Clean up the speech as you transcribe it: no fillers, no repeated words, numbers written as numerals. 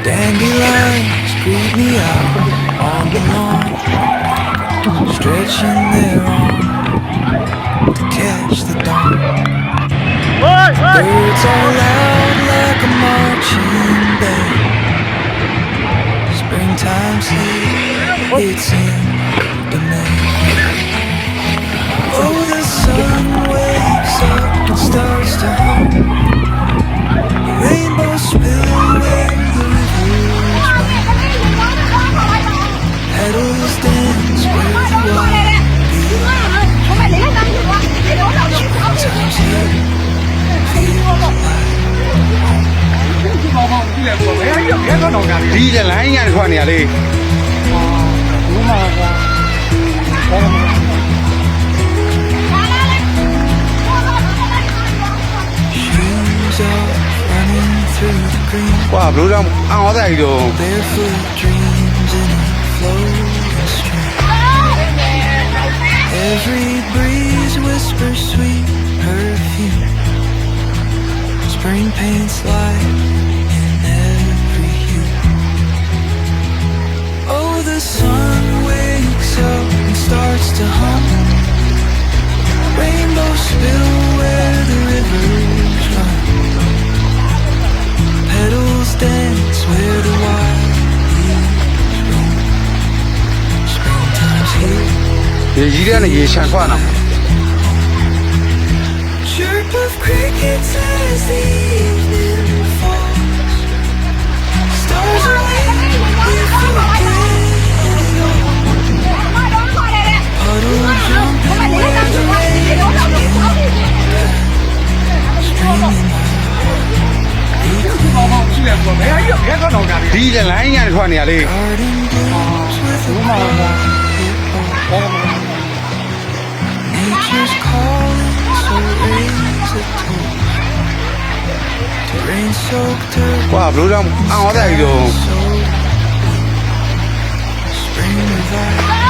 Dandelions greet me out on the lawn, stretching their arms to catch the dawn. Birds are loud like a marching band. Springtime's here, it's in demand. Oh, the sun wakes up and starts to hum. Rainbows spill where the rivers run. Petals dance where the wild bees. Springtime's here, feels like đi là lái nhà khoan nhà đi shoes off, running through the green. qua bữa đâu ăn ở đây rồi Barefoot dreams in a flowing stream. Every breeze whispers sweet perfume. Spring paints light in every hue. Oh, the sun wakes up and starts to hum. Rainbows spill where the rivers run. Petals dance where the wild leaves roam. Springtime's here. để gì đây này gì sáng khoan nào Chirp of crickets as the evening falls. Stars are waiting with puddle jumping where the rain đi là lái nhà khoan nhà đi garden blooms with a nature's calling, so raise a toast to rain-soaked earth. qua bữa đâu ăn ở đây rồi Spring revives.